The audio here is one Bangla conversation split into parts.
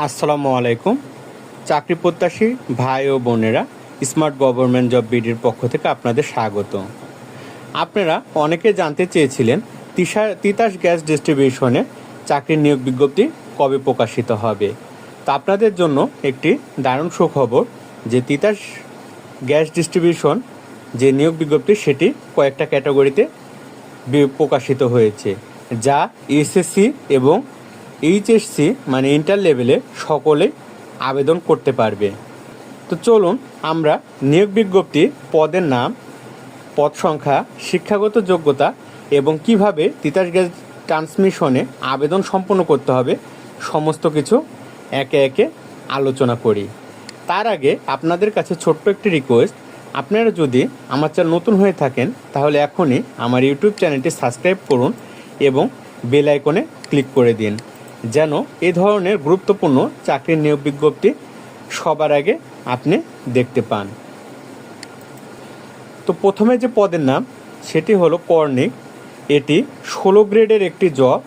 আসসালামু আলাইকুম। চাকরি প্রত্যাশী ভাই ও বোনেরা, স্মার্ট গভর্নমেন্ট জব বিডির পক্ষ থেকে আপনাদের স্বাগত। আপনারা অনেকে জানতে চেয়েছিলেন তিতাস গ্যাস ডিস্ট্রিবিউশনে চাকরির নিয়োগ বিজ্ঞপ্তি কবে প্রকাশিত হবে। তো আপনাদের জন্য একটি দারুণ সুখবর যে তিতাস গ্যাস ডিস্ট্রিবিউশন যে নিয়োগ বিজ্ঞপ্তি সেটি কয়েকটা ক্যাটাগরিতে প্রকাশিত হয়েছে, যা এসএসসি এবং এইচএসসি মানে ইন্টার লেভেলে সকলে আবেদন করতে পারবে। তো চলুন আমরা নিয়োগ বিজ্ঞপ্তি, পদের নাম, পদ সংখ্যা, শিক্ষাগত যোগ্যতা এবং কিভাবে তিতাস গ্যাস ট্রান্সমিশনে আবেদন সম্পন্ন করতে হবে সমস্ত কিছু একে একে আলোচনা করি। তার আগে আপনাদের কাছে ছোট্ট একটি রিকোয়েস্ট, আপনারা যদি আমার চ্যানেল নতুন হয়ে থাকেন তাহলে এখনই আমার ইউটিউব চ্যানেলটি সাবস্ক্রাইব করুন এবং বেল আইকনে ক্লিক করে দিন, যেন এই ধরনের গুরুত্বপূর্ণ চাকরির নিয়োগ বিজ্ঞপ্তি সবার আগে আপনি দেখতে পান। তো প্রথমে যে পদের নাম সেটি হলো কর্নিক। এটি 16 গ্রেডের একটি জব,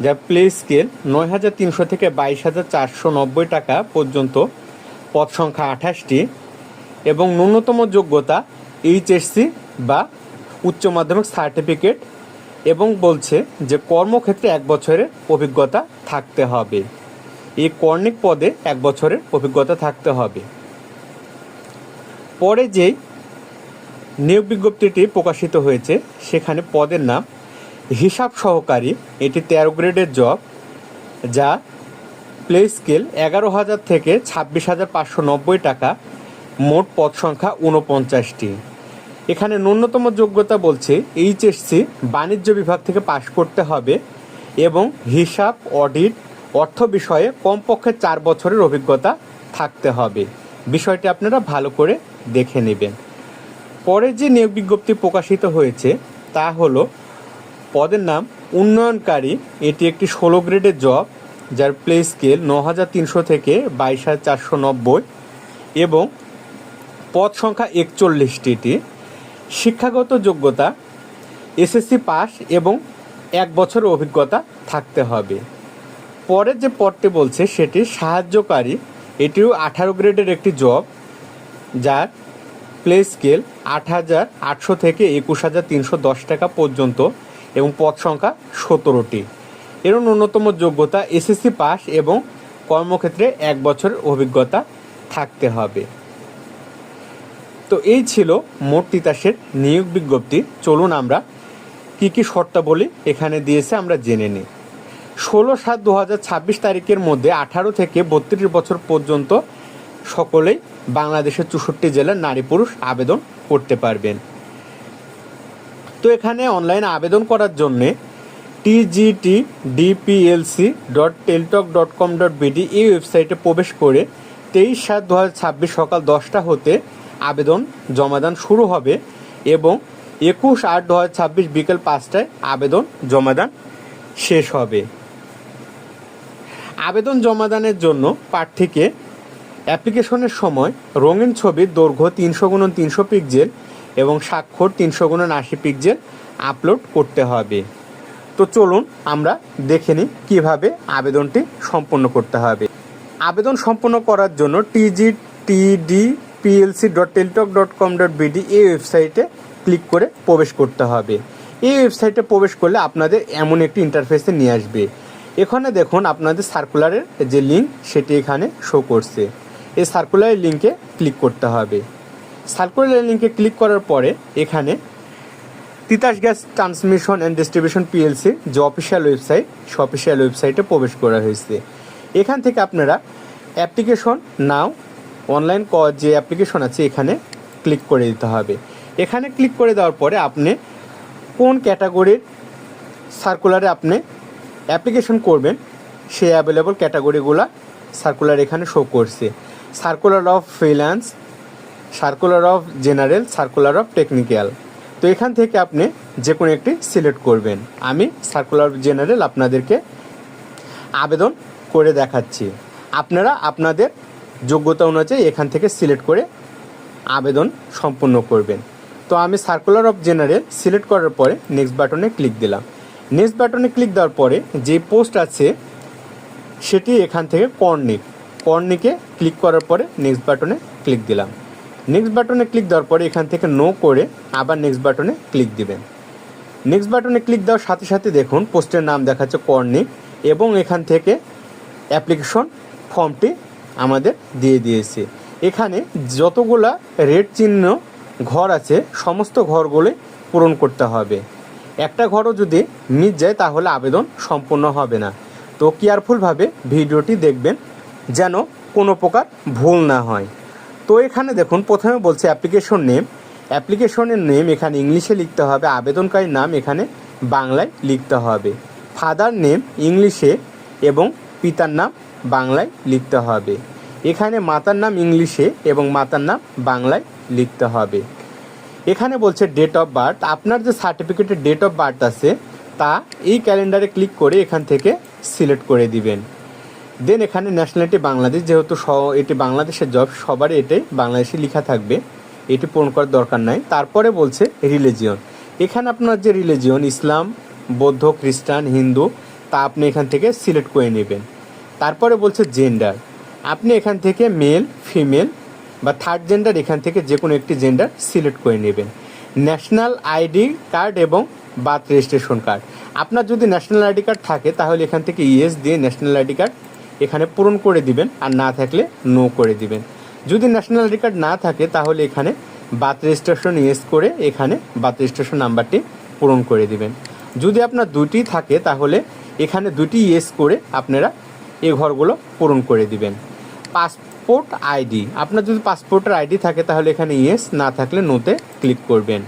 যার প্লে স্কেল 9,300 থেকে 22,490 টাকা পর্যন্ত, পদ সংখ্যা 28টি এবং ন্যূনতম যোগ্যতা এইচএসসি বা উচ্চ মাধ্যমিক সার্টিফিকেট, এবং বলছে যে কর্মক্ষেত্রে 1 বছরের অভিজ্ঞতা থাকতে হবে। এই কর্নিক পদে 1 বছরের অভিজ্ঞতা থাকতে হবে। পরে যেই নিয়োগ বিজ্ঞপ্তিটি প্রকাশিত হয়েছে সেখানে পদের নাম হিসাব সহকারী। এটি 13 গ্রেডের জব, যা প্লে স্কেল 11,000 থেকে 26,590 টাকা, মোট পদ সংখ্যা 49টি। এখানে ন্যূনতম যোগ্যতা বলছে এইচএসসি বাণিজ্য বিভাগ থেকে পাশ করতে হবে এবং হিসাব, অডিট, অর্থ বিষয়ে কমপক্ষে 4 বছরের অভিজ্ঞতা থাকতে হবে। বিষয়টি আপনারা ভালো করে দেখে নেবেন। পরে যে নিয়োগ বিজ্ঞপ্তি প্রকাশিত হয়েছে তা হলো পদের নাম উন্নয়নকারী। এটি একটি 16 গ্রেডের জব, যার প্লে স্কেল 9,300 থেকে 22,490 এবং পদ সংখ্যা 41টি। শিক্ষাগত যোগ্যতা এসএসসি পাস এবং 1 বছরের অভিজ্ঞতা থাকতে হবে। পরের যে পদটি বলছে সেটি সাহায্যকারী। এটিও 18 গ্রেডের একটি জব, যার প্লে স্কেল 8,800 থেকে 21,310 টাকা পর্যন্ত এবং পদ সংখ্যা 17টি। এর ন্যূনতম যোগ্যতা এসএসসি পাস এবং কর্মক্ষেত্রে 1 বছরের অভিজ্ঞতা থাকতে হবে। তো এই ছিল মোট তিতাসের নিয়োগ বিজ্ঞপ্তি। চলুন আমরা কি কি শর্তাবলী এখানে দিয়েছে আমরা জেনে নিই। 16/7/2026 তারিখের মধ্যে 18 থেকে 32 বছর পর্যন্ত সকলেই বাংলাদেশের 64 জেলার নারী পুরুষ আবেদন করতে পারবেন। তো এখানে অনলাইনে আবেদন করার জন্যে tgtdplc.teltok.com.bd এই ওয়েবসাইটে প্রবেশ করে 23/7/2026 সকাল 10টা হতে আবেদন জমাদান শুরু হবে এবং 21/8/2026 বিকেল 5টায় আবেদন জমাদান শেষ হবে। আবেদন জমাদানের জন্য প্রার্থীকে অ্যাপ্লিকেশনের সময় রঙিন ছবির দৈর্ঘ্য 300x300 পিক্সেল এবং স্বাক্ষর 300x80 পিক্সেল আপলোড করতে হবে। তো চলুন আমরা দেখে নিই কীভাবে আবেদনটি সম্পন্ন করতে হবে। আবেদন সম্পন্ন করার জন্য tgtdplc.teltok.com.bd এই ওয়েবসাইটে ক্লিক করে প্রবেশ করতে হবে। এই ওয়েবসাইটে প্রবেশ করলে আপনাদের এমন একটি ইন্টারফেসে নিয়ে আসবে। এখানে দেখুন আপনাদের সার্কুলারের যে লিঙ্ক সেটি এখানে শো করছে। এই সার্কুলারের লিঙ্কে ক্লিক করতে হবে। সার্কুলারের লিঙ্কে ক্লিক করার পরে এখানে Titas gas transmission and distribution PLC যে অফিসিয়াল ওয়েবসাইট, সে অফিসিয়াল ওয়েবসাইটে প্রবেশ করা হয়েছে। এখান থেকে আপনারা অ্যাপ্লিকেশন নাও অনলাইন যে অ্যাপ্লিকেশন আছে এখানে ক্লিক করে দিতে হবে। এখানে ক্লিক করে দেওয়ার পরে আপনি কোন ক্যাটাগরির সার্কুলারে আপনি অ্যাপ্লিকেশন করবেন সেই অ্যাভেলেবল ক্যাটাগরিগুলো সার্কুলার এখানে শো করছে। Circular of freelance, circular of general, circular of technical. তো এখান থেকে আপনি যে কোনো একটি সিলেক্ট করবেন। আমি সার্কুলার অফ জেনারেল আপনাদেরকে আবেদন করে দেখাচ্ছি। আপনারা আপনাদের যোগ্যতা অনুযায়ী এখান থেকে সিলেক্ট করে আবেদন সম্পূর্ণ করবেন। তো আমি সার্কুলার অফ জেনারেল সিলেক্ট করার পরে নেক্সট বাটনে ক্লিক দিলাম। নেক্সট বাটনে ক্লিক দেওয়ার পরে যে পোস্ট আছে সেটি এখান থেকে কর্নিকে ক্লিক করার পরে নেক্সট বাটনে ক্লিক দিলাম। নেক্সট বাটনে ক্লিক দেওয়ার পরে এখান থেকে নো করে আবার নেক্সট বাটনে ক্লিক দিবেন। নেক্সট বাটনে ক্লিক দেওয়ার সাথে সাথে দেখুন পোস্টের নাম দেখাচ্ছে কর্নিক, এবং এখান থেকে অ্যাপ্লিকেশন ফর্মটি আমাদের দিয়ে দিয়েছে। এখানে যতগুলা রেড চিহ্ন ঘর আছে সমস্ত ঘরগুলো পূরণ করতে হবে। একটা ঘরও যদি মিস যায় তাহলে আবেদন সম্পূর্ণ হবে না। তো কেয়ারফুলভাবে ভিডিওটি দেখবেন যেন কোনো প্রকার ভুল না হয়। তো এখানে দেখুন প্রথমে বলছে অ্যাপ্লিকেশনের নেম এখানে ইংলিশে লিখতে হবে, আবেদনকারীর নাম এখানে বাংলায় লিখতে হবে, ফাদার নেম ইংলিশে এবং পিতার নাম বাংলায় লিখতে হবে। এখানে মাতার নাম ইংলিশে এবং মাতার নাম বাংলায় লিখতে হবে। এখানে বলছে ডেট অফ বার্থ, আপনার যে সার্টিফিকেটের ডেট অফ বার্থ আছে তা এই ক্যালেন্ডারে ক্লিক করে এখান থেকে সিলেক্ট করে দিবেন। দেন এখানে ন্যাশনালিটি বাংলাদেশ, যেহেতু এটি বাংলাদেশের জব সবারই এটাই বাংলাদেশে লেখা থাকবে, এটি পূরণ করার দরকার নাই। তারপরে বলছে রিলিজিয়ন, এখানে আপনার যে রিলিজিয়ন ইসলাম, বৌদ্ধ, খ্রিস্টান, হিন্দু তা আপনি এখান থেকে সিলেক্ট করে নেবেন। তারপরে বলছে জেন্ডার, আপনি এখান থেকে মেল, ফিমেল বা থার্ড জেন্ডার এখান থেকে যে কোনো একটি জেন্ডার সিলেক্ট করে নেবেন। ন্যাশনাল আইডি কার্ড এবং বার্থ রেজিস্ট্রেশন কার্ড, আপনার যদি ন্যাশনাল আইডি কার্ড থাকে তাহলে এখান থেকে ইয়েস দিয়ে ন্যাশনাল আইডি কার্ড এখানে পূরণ করে দিবেন, আর না থাকলে নো করে দিবেন। যদি ন্যাশনাল আইডি কার্ড না থাকে তাহলে এখানে বার্থ রেজিস্ট্রেশন ইয়েস করে এখানে বার্থ রেজিস্ট্রেশন নাম্বারটি পূরণ করে দিবেন। যদি আপনার দুটি থাকে তাহলে এখানে দুটি ইয়েস করে আপনারা এই ঘরগুলো পূরণ করে দিবেন। পাসপোর্ট আইডি, আপনার যদি পাসপোর্টের আইডি থাকে তাহলে এখানে ইয়েস, না থাকলে নোতে ক্লিক করবেন।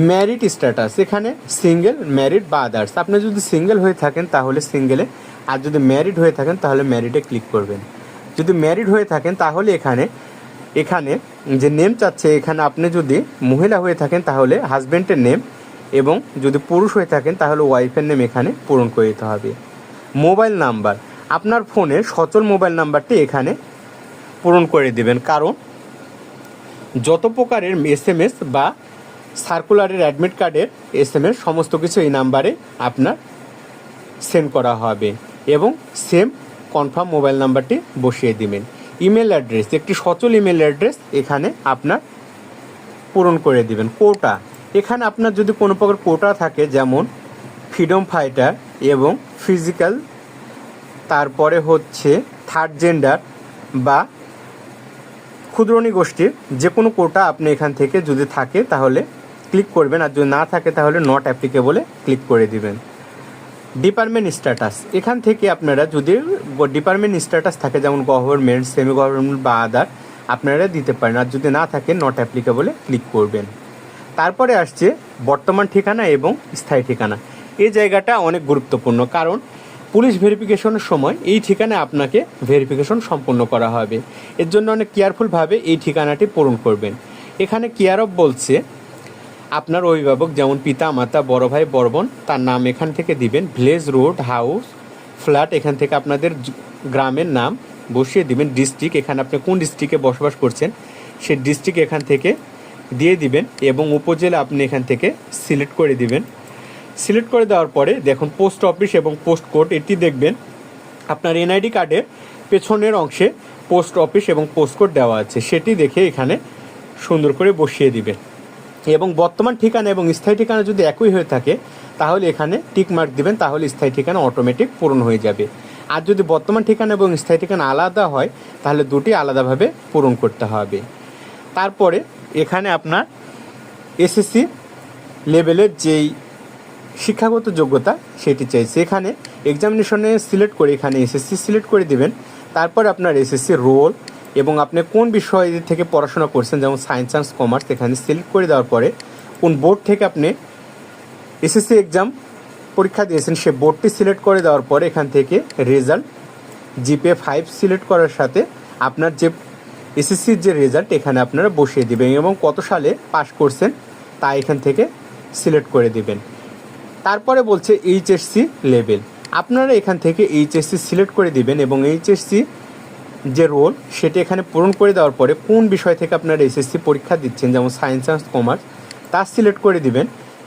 ম্যারিড স্ট্যাটাস, এখানে সিঙ্গেল, ম্যারিড বা আদার্স, আপনি যদি সিঙ্গেল হয়ে থাকেন তাহলে সিঙ্গেলে, আর যদি ম্যারিড হয়ে থাকেন তাহলে ম্যারিডে ক্লিক করবেন। যদি ম্যারিড হয়ে থাকেন তাহলে এখানে যে নেম চাচ্ছে, এখানে আপনি যদি মহিলা হয়ে থাকেন তাহলে হাজব্যান্ডের নেম, এবং যদি পুরুষ হয়ে থাকেন তাহলে ওয়াইফের নেম এখানে পূরণ করে দিতে হবে। মোবাইল নাম্বার, আপনার ফোনের সচল মোবাইল নাম্বারটি এখানে পূরণ করে দেবেন, কারণ যত প্রকারের SMS বা সার্কুলারের অ্যাডমিট কার্ডের SMS সমস্ত কিছু এই নাম্বারে আপনার সেন্ড করা হবে, এবং সেম কনফার্ম মোবাইল নাম্বারটি বসিয়ে দিবেন। ইমেল অ্যাড্রেস, একটি সচল ইমেল অ্যাড্রেস এখানে আপনার পূরণ করে দিবেন। কোটা, এখানে আপনার যদি কোনো প্রকার কোটা থাকে যেমন ফ্রিডম ফাইটার এবং ফিজিক্যাল, তারপরে হচ্ছে থার্ড জেন্ডার বা ক্ষুদ্রণী গোষ্ঠীর যে কোনো কোটা আপনি এখান থেকে যদি থাকে তাহলে ক্লিক করবেন, আর যদি না থাকে তাহলে নট অ্যাপ্লিকেবলে ক্লিক করে দিবেন। ডিপার্টমেন্ট স্ট্যাটাস, এখান থেকে আপনারা যদি ডিপার্টমেন্ট স্ট্যাটাস থাকে যেমন গভর্নমেন্ট, সেমি গভর্নমেন্ট বা আদার আপনারা দিতে পারেন, আর যদি না থাকে নট অ্যাপ্লিকেবলে ক্লিক করবেন। তারপরে আসছে বর্তমান ঠিকানা এবং স্থায়ী ঠিকানা, এই জায়গাটা অনেক গুরুত্বপূর্ণ, কারণ পুলিশ ভেরিফিকেশনের সময় এই ঠিকানায় আপনাকে ভেরিফিকেশন সম্পন্ন করা হবে। এর জন্য অনেক কেয়ারফুলভাবে এই ঠিকানাটি পূরণ করবেন। এখানে কেয়ার অফ বলছে আপনার অভিভাবক যেমন পিতা, মাতা, বড় ভাই, বড় বোন তার নাম এখান থেকে দিবেন। ভিলেজ, রোড, হাউস, ফ্ল্যাট এখান থেকে আপনাদের গ্রামের নাম বসিয়ে দিবেন। ডিস্ট্রিক্ট, এখানে আপনি কোন ডিস্ট্রিক্টে বসবাস করছেন সেই ডিস্ট্রিক্ট এখান থেকে দিয়ে দিবেন, এবং উপজেলা আপনি এখান থেকে সিলেক্ট করে দিবেন। সিলেক্ট করে দেওয়ার পরে দেখুন পোস্ট অফিস এবং পোস্ট কোড, এটি দেখবেন আপনার NID কার্ডের পেছনের অংশে পোস্ট অফিস এবং পোস্ট কোড দেওয়া আছে, সেটি দেখে এখানে সুন্দর করে বসিয়ে দিবেন। এবং বর্তমান ঠিকানা এবং স্থায়ী ঠিকানা যদি একই হয়ে থাকে তাহলে এখানে টিক মার্ক দিবেন, তাহলে স্থায়ী ঠিকানা অটোমেটিক পূরণ হয়ে যাবে। আর যদি বর্তমান ঠিকানা এবং স্থায়ী ঠিকানা আলাদা হয় তাহলে দুটি আলাদাভাবে পূরণ করতে হবে। তারপরে এখানে আপনার SSC লেভেলের যেই শিক্ষাগত যোগ্যতা সেটি চাইছে, এখানে এক্সামিনেশনে সিলেক্ট করে এখানে SSC সিলেক্ট করে দিবেন। তারপর আপনার SSC রোল এবং আপনি কোন বিষয় থেকে পড়াশোনা করছেন যেমন সায়েন্স, আর্টস, কমার্স এখানে সিলেক্ট করে দেওয়ার পরে কোন বোর্ড থেকে আপনি SSC এক্সাম পরীক্ষা দিয়েছেন সে বোর্ডটি সিলেক্ট করে দেওয়ার পরে এখান থেকে রেজাল্ট GPA 5 সিলেক্ট করার সাথে আপনার যে SSCর যে রেজাল্ট এখানে আপনারা বসিয়ে দিবেন, এবং কত সালে পাস করছেন তা এখান থেকে সিলেক্ট করে দিবেন। তারপরে বলছে HSC লেভেল, আপনারা এখান থেকে HSC সিলেক্ট করে দিবেন, এবং HSC যে রোল সেটি এখানে পূরণ করে দেওয়ার পরে কোন বিষয় থেকে আপনারা SSC পরীক্ষা দিচ্ছেন যেমন সায়েন্স, আর্টস, কমার্স তা সিলেক্ট করে দিবেন।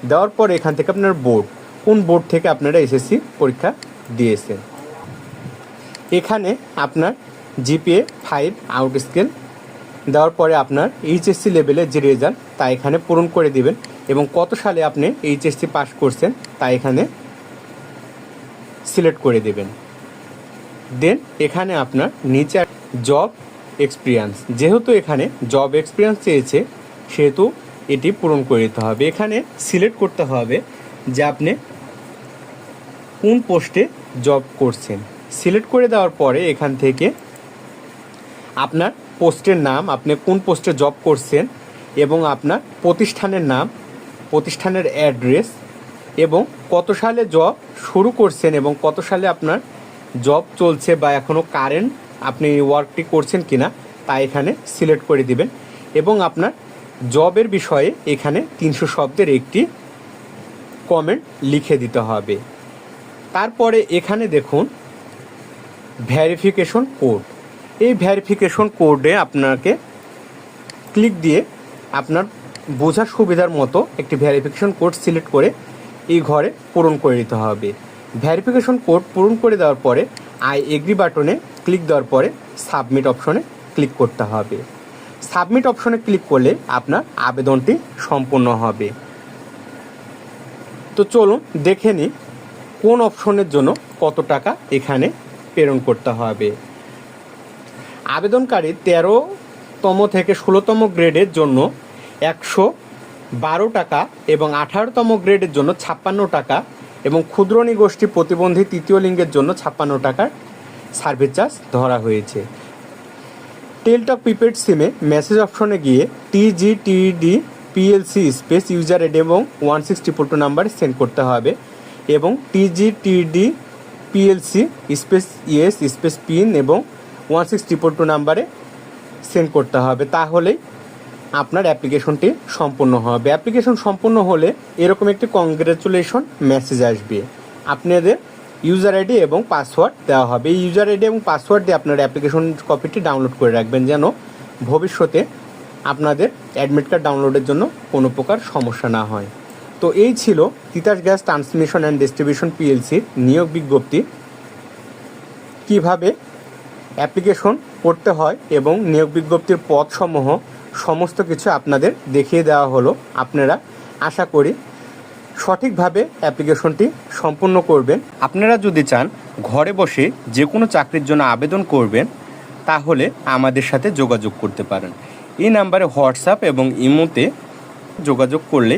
দেওয়ার পরে এখান থেকে আপনার বোর্ড, কোন বোর্ড থেকে আপনারা SSC পরীক্ষা দিয়েছেন। এখানে আপনার জিপিএ 5 আউট স্কেল দেওয়ার পরে আপনার এইচএসসি লেভেলের যে রেজাল্ট তা এখানে পূরণ করে দিবেন এবং কত সালে আপনি এইচএসসি পাস করছেন তা এখানে সিলেক্ট করে দেবেন। দেন এখানে আপনার নিচে জব এক্সপিরিয়েন্স, যেহেতু এখানে জব এক্সপিরিয়েন্স চেয়েছে সেহেতু এটি পূরণ করে দিতে হবে। এখানে সিলেক্ট করতে হবে যে আপনি কোন পোস্টে জব করছেন। সিলেক্ট করে দেওয়ার পরে এখান থেকে আপনার পোস্টের নাম, আপনি কোন পোস্টে জব করছেন এবং আপনার প্রতিষ্ঠানের নাম, প্রতিষ্ঠানের অ্যাড্রেস এবং কত সালে জব শুরু করছেন এবং কত সালে আপনার জব চলছে বা এখনও কারেন্ট আপনি ওয়ার্কটি করছেন কিনা তা এখানে সিলেক্ট করে দিবেন এবং আপনার জবের বিষয়ে এখানে 300 শব্দের একটি কমেন্ট লিখে দিতে হবে। তারপরে এখানে দেখুন ভেরিফিকেশন কোড। এই ভেরিফিকেশন কোডে আপনাকে ক্লিক দিয়ে আপনার বোঝার সুবিধার মতো একটি ভেরিফিকেশন কোড সিলেক্ট করে এই ঘরে পূরণ করে দিতে হবে। ভেরিফিকেশন কোড পূরণ করে দেওয়ার পরে আই এগ্রি বাটনে ক্লিক দেওয়ার পরে সাবমিট অপশনে ক্লিক করতে হবে। সাবমিট অপশনে ক্লিক করলে আপনার আবেদনটি সম্পূর্ণ হবে। তো চলুন দেখে নিই কোন অপশনের জন্য কত টাকা এখানে প্রেরণ করতে হবে। আবেদনকারী 13তম থেকে 16তম গ্রেডের জন্য 112 টাকা এবং 18তম গ্রেডের জন্য 56 টাকা এবং ক্ষুদ্র নিগোষ্ঠী প্রতিবন্ধী তৃতীয় লিঙ্গের জন্য 56 টাকার সার্ভিস চার্জ ধরা হয়েছে। টেলটক প্রিপেড সিমে মেসেজ অপশনে গিয়ে TGTD PLC space user ID এবং 1622 নাম্বারে সেন্ড করতে হবে এবং TGTD PLC space ES space pin এবং 1622 নাম্বারে সেন্ড করতে হবে। তাহলেই আপনার অ্যাপ্লিকেশনটি সম্পূর্ণ হবে। অ্যাপ্লিকেশন সম্পূর্ণ হলে এরকম একটি কংগ্রেচুলেশন মেসেজ আসবে। আপনাদের ইউজার আইডি এবং পাসওয়ার্ড দেওয়া হবে। এই ইউজার আইডি এবং পাসওয়ার্ড দিয়ে আপনার অ্যাপ্লিকেশন কপিটি ডাউনলোড করে রাখবেন যেন ভবিষ্যতে আপনাদের অ্যাডমিট কার্ড ডাউনলোডের জন্য কোনো প্রকার সমস্যা না হয়। তো এই ছিল Titas gas transmission and distribution পিএলসির নিয়োগ বিজ্ঞপ্তি। কিভাবে অ্যাপ্লিকেশন করতে হয় এবং নিয়োগ বিজ্ঞপ্তির পদসমূহ সমস্ত কিছু আপনাদের দেখিয়ে দেওয়া হলো। আপনারা আশা করি সঠিকভাবে অ্যাপ্লিকেশনটি সম্পূর্ণ করবেন। আপনারা যদি চান ঘরে বসে যে কোনো চাকরির জন্য আবেদন করবেন তাহলে আমাদের সাথে যোগাযোগ করতে পারেন। এই নাম্বারে হোয়াটসঅ্যাপ এবং ইমোতে যোগাযোগ করলে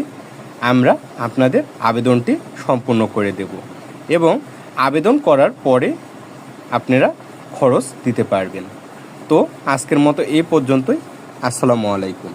আমরা আপনাদের আবেদনটি সম্পূর্ণ করে দেব এবং আবেদন করার পরে আপনারা খরচ দিতে পারবেন। তো আজকের মতো এই পর্যন্তই। আসসালামু আলাইকুম।